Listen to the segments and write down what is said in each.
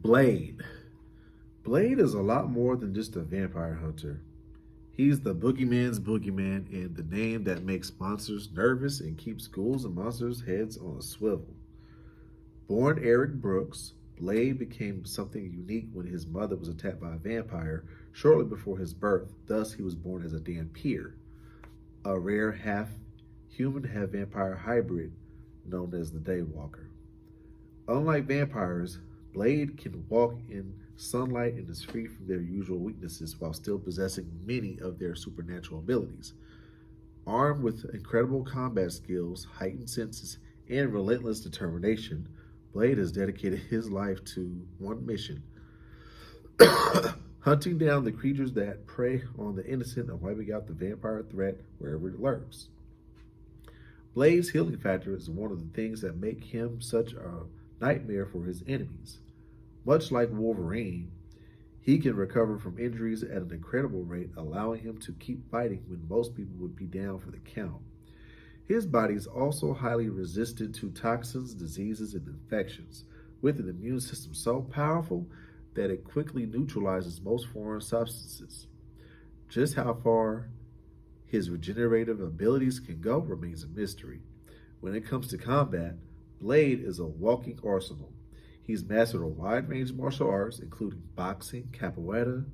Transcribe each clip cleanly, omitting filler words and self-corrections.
Blade. Blade is a lot more than just a vampire hunter. He's the boogeyman's boogeyman and the name that makes monsters nervous and keeps ghouls and monsters' heads on a swivel. Born Eric Brooks, Blade became something unique when his mother was attacked by a vampire shortly before his birth. Thus, he was born as a Dhampir, a rare half human, half vampire hybrid known as the Daywalker. Unlike vampires, Blade can walk in sunlight and is free from their usual weaknesses while still possessing many of their supernatural abilities. Armed with incredible combat skills, heightened senses, and relentless determination, Blade has dedicated his life to one mission: hunting down the creatures that prey on the innocent and wiping out the vampire threat wherever it lurks. Blade's healing factor is one of the things that make him such a nightmare for his enemies. Much like Wolverine, he can recover from injuries at an incredible rate, allowing him to keep fighting when most people would be down for the count. His body is also highly resistant to toxins, diseases, and infections, with an immune system so powerful that it quickly neutralizes most foreign substances. Just how far his regenerative abilities can go remains a mystery. When it comes to combat, Blade is a walking arsenal. He's mastered a wide range of martial arts, including boxing, capoeira,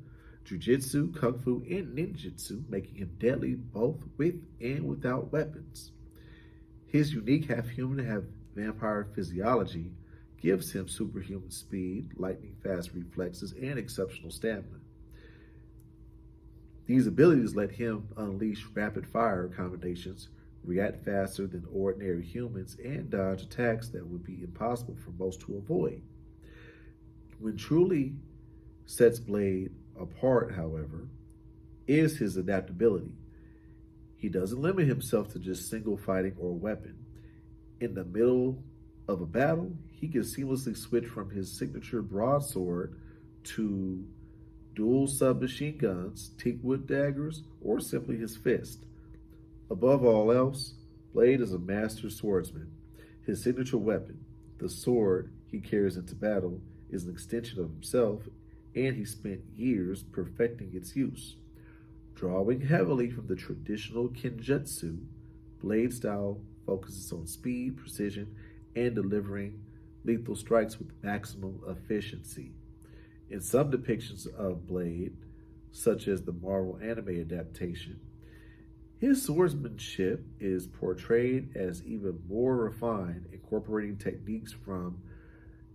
jiu-jitsu, kung fu, and ninjutsu, making him deadly both with and without weapons. His unique half-human, half-vampire physiology gives him superhuman speed, lightning-fast reflexes, and exceptional stamina. These abilities let him unleash rapid-fire combinations, react faster than ordinary humans, and dodge attacks that would be impossible for most to avoid. What truly sets Blade apart, however, is his adaptability. He doesn't limit himself to just single fighting or weapon. In the middle of a battle, he can seamlessly switch from his signature broadsword to dual submachine guns, teakwood daggers, or simply his fist. Above all else, Blade is a master swordsman. His signature weapon, the sword he carries into battle, is an extension of himself, and he spent years perfecting its use. Drawing heavily from the traditional kenjutsu, Blade style focuses on speed, precision, and delivering lethal strikes with maximum efficiency. In some depictions of Blade, such as the Marvel anime adaptation, his swordsmanship is portrayed as even more refined, incorporating techniques from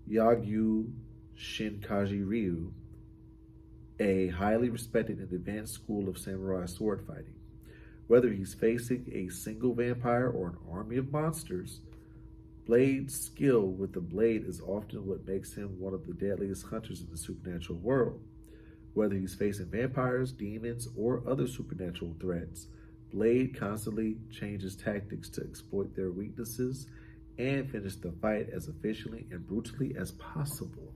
Yagyu Shinkaji Ryu, a highly respected and advanced school of samurai sword fighting. Whether he's facing a single vampire or an army of monsters, Blade's skill with the blade is often what makes him one of the deadliest hunters in the supernatural world. Whether he's facing vampires, demons, or other supernatural threats, Blade constantly changes tactics to exploit their weaknesses and finish the fight as efficiently and brutally as possible.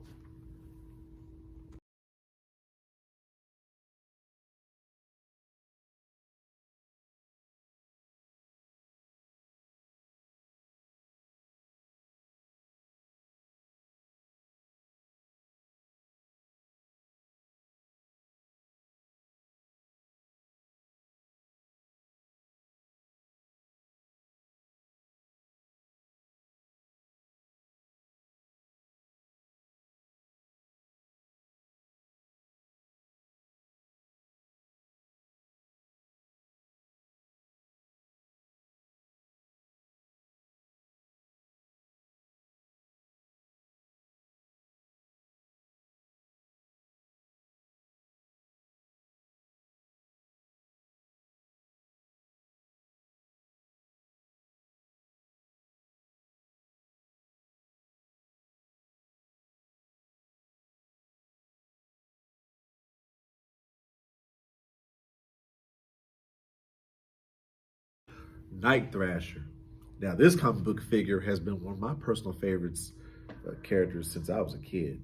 Night Thrasher. Now, this comic book figure has been one of my personal favorites characters since I was a kid.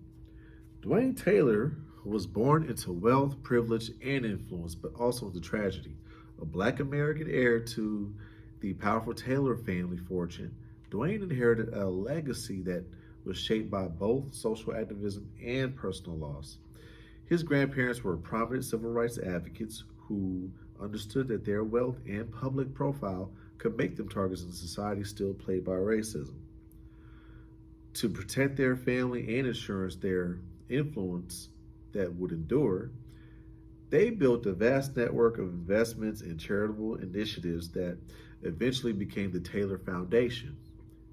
Dwayne Taylor was born into wealth, privilege, and influence, but also into tragedy. A black American heir to the powerful Taylor family fortune, Dwayne inherited a legacy that was shaped by both social activism and personal loss. His grandparents were prominent civil rights advocates who understood that their wealth and public profile could make them targets in a society still plagued by racism. To protect their family and ensure their influence that would endure, they built a vast network of investments and charitable initiatives that eventually became the Taylor Foundation.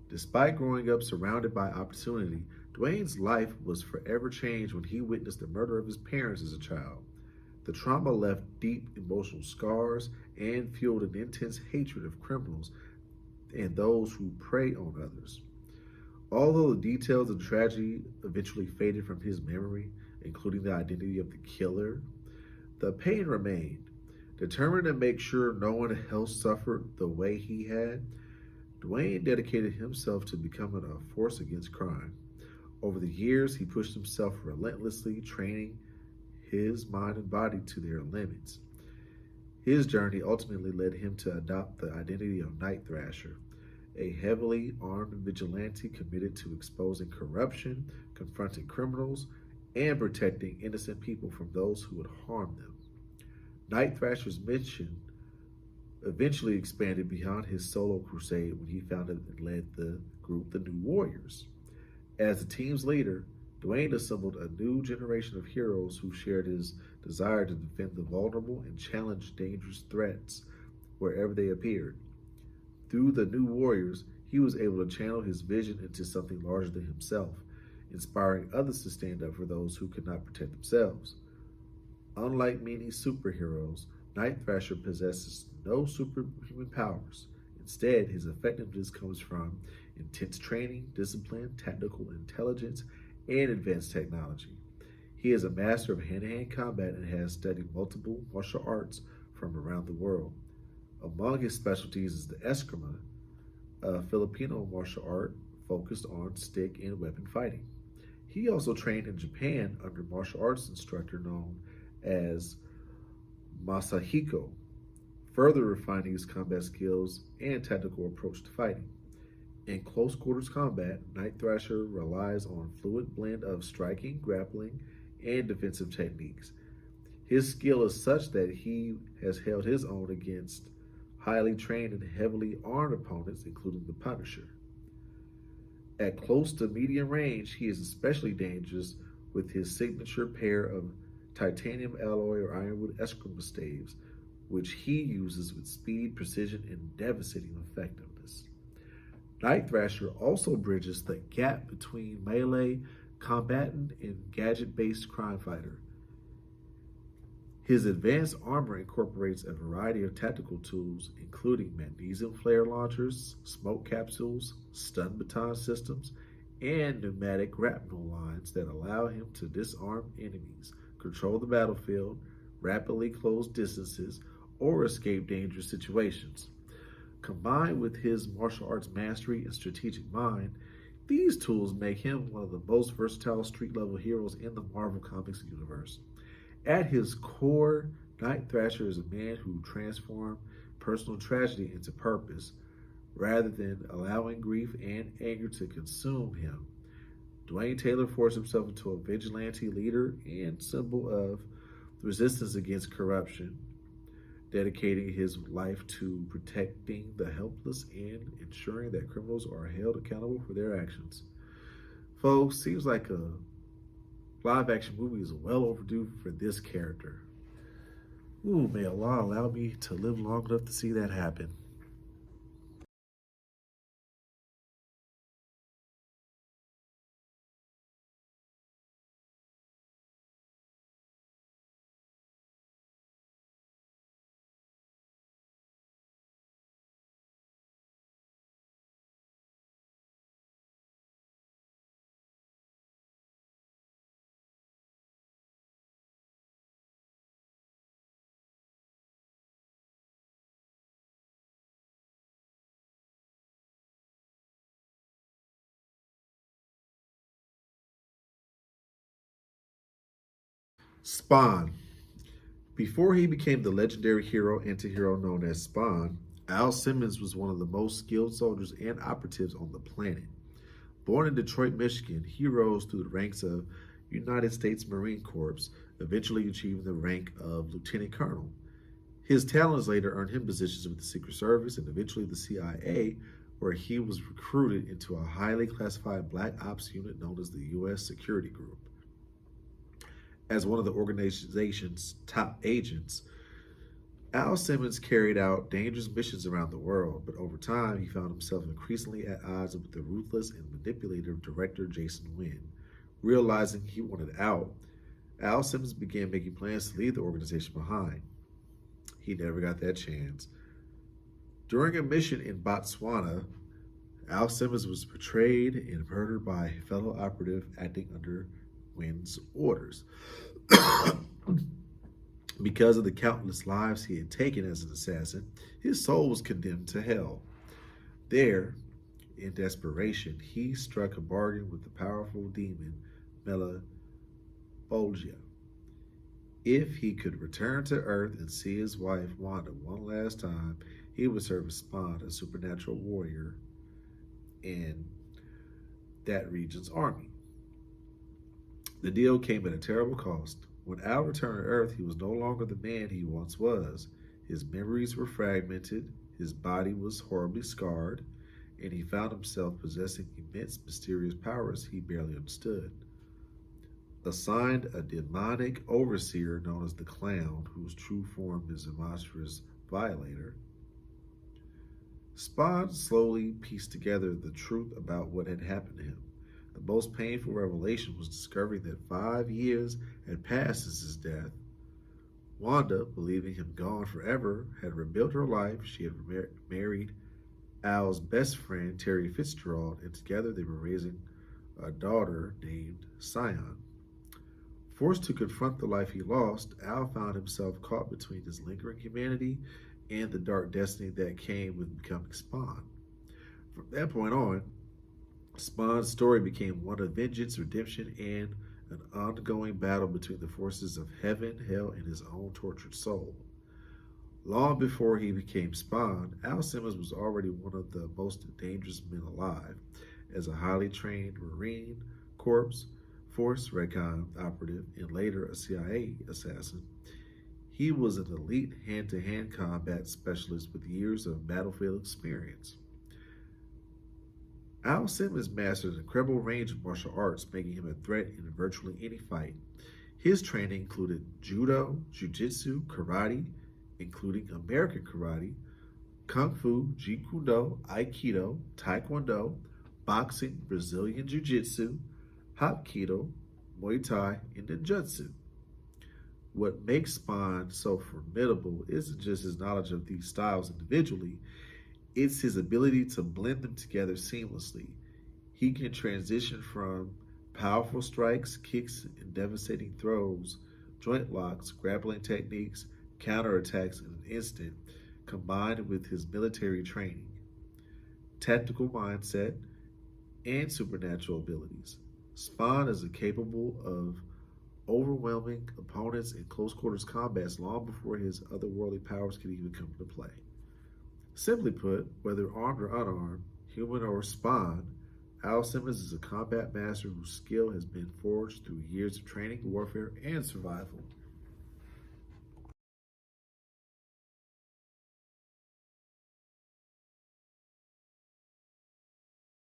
Despite growing up surrounded by opportunity, Dwayne's life was forever changed when he witnessed the murder of his parents as a child. The trauma left deep emotional scars and fueled an intense hatred of criminals and those who prey on others. Although the details of the tragedy eventually faded from his memory, including the identity of the killer, the pain remained. Determined to make sure no one else suffered the way he had, Dwayne dedicated himself to becoming a force against crime. Over the years, he pushed himself relentlessly, training his mind and body to their limits. His journey ultimately led him to adopt the identity of Night Thrasher, a heavily armed vigilante committed to exposing corruption, confronting criminals, and protecting innocent people from those who would harm them. Night Thrasher's mission eventually expanded beyond his solo crusade when he founded and led the group the New Warriors. As the team's leader, Dwayne assembled a new generation of heroes who shared his desire to defend the vulnerable and challenge dangerous threats wherever they appeared. Through the New Warriors, he was able to channel his vision into something larger than himself, inspiring others to stand up for those who could not protect themselves. Unlike many superheroes, Night Thrasher possesses no superhuman powers. Instead, his effectiveness comes from intense training, discipline, tactical intelligence, and advanced technology. He is a master of hand to hand combat and has studied multiple martial arts from around the world. Among his specialties is the Eskrima, a Filipino martial art focused on stick and weapon fighting. He also trained in Japan under martial arts instructor known as Masahiko, further refining his combat skills and tactical approach to fighting. In close quarters combat, Night Thrasher relies on a fluid blend of striking, grappling, and defensive techniques. His skill is such that he has held his own against highly trained and heavily armed opponents, including the Punisher. At close to medium range, he is especially dangerous with his signature pair of titanium alloy or ironwood eskrima staves, which he uses with speed, precision, and devastating effectiveness. Night Thrasher also bridges the gap between melee combatant and gadget based crime fighter. His advanced armor incorporates a variety of tactical tools, including magnesium flare launchers, smoke capsules, stun baton systems, and pneumatic grapnel lines that allow him to disarm enemies, control the battlefield, rapidly close distances, or escape dangerous situations. Combined with his martial arts mastery and strategic mind, these tools make him one of the most versatile street level heroes in the Marvel Comics universe. At his core, Night Thrasher is a man who transformed personal tragedy into purpose rather than allowing grief and anger to consume him. Dwayne Taylor forced himself into a vigilante leader and symbol of resistance against corruption, dedicating his life to protecting the helpless and ensuring that criminals are held accountable for their actions. Folks, seems like a live action movie is well overdue for this character. Ooh, may Allah allow me to live long enough to see that happen. Spawn. Before he became the legendary hero anti-hero known as Spawn, Al Simmons was one of the most skilled soldiers and operatives on the planet. Born in Detroit, Michigan, he rose through the ranks of United States Marine Corps, eventually achieving the rank of lieutenant colonel. His talents later earned him positions with the Secret Service and eventually the CIA, where he was recruited into a highly classified black ops unit known as the U.S. Security Group. As one of the organization's top agents, Al Simmons carried out dangerous missions around the world, but over time he found himself increasingly at odds with the ruthless and manipulative director Jason Wynn. Realizing he wanted out, Al Simmons began making plans to leave the organization behind. He never got that chance. During a mission in Botswana, Al Simmons was betrayed and murdered by a fellow operative acting under Wynn's orders. Because of the countless lives he had taken as an assassin, his soul was condemned to hell. There, in desperation, he struck a bargain with the powerful demon Malebolgia. If he could return to Earth and see his wife Wanda one last time, he would serve as Spawn, a supernatural warrior in that region's army. The deal came at a terrible cost. When Al returned to Earth, he was no longer the man he once was. His memories were fragmented, his body was horribly scarred, and he found himself possessing immense mysterious powers he barely understood. Assigned a demonic overseer known as the Clown, whose true form is a monstrous violator, Spawn slowly pieced together the truth about what had happened to him. The most painful revelation was discovering that 5 years had passed since his death. Wanda, believing him gone forever, had rebuilt her life. She had married Al's best friend, Terry Fitzgerald, and together they were raising a daughter named Scion. Forced to confront the life he lost, Al found himself caught between his lingering humanity and the dark destiny that came with becoming Spawn. From that point on, Spawn's story became one of vengeance, redemption, and an ongoing battle between the forces of heaven, hell, and his own tortured soul. Long before he became Spawn, Al Simmons was already one of the most dangerous men alive. As a highly trained Marine Corps Force recon operative and later a CIA assassin, he was an elite hand-to-hand combat specialist with years of battlefield experience. Al Simmons mastered an incredible range of martial arts, making him a threat in virtually any fight. His training included judo, jiu-jitsu, karate, including American karate, kung fu, jeet kune do, aikido, taekwondo, boxing, Brazilian jiu-jitsu, hapkido, muay thai, and ninjutsu. What makes Spawn so formidable isn't just his knowledge of these styles individually, it's his ability to blend them together seamlessly. He can transition from powerful strikes, kicks, and devastating throws, joint locks, grappling techniques, counterattacks in an instant, combined with his military training, tactical mindset, and supernatural abilities. Spawn is capable of overwhelming opponents in close quarters combats long before his otherworldly powers can even come into play. Simply put, whether armed or unarmed, human or Spawn, Al Simmons is a combat master whose skill has been forged through years of training, warfare, and survival.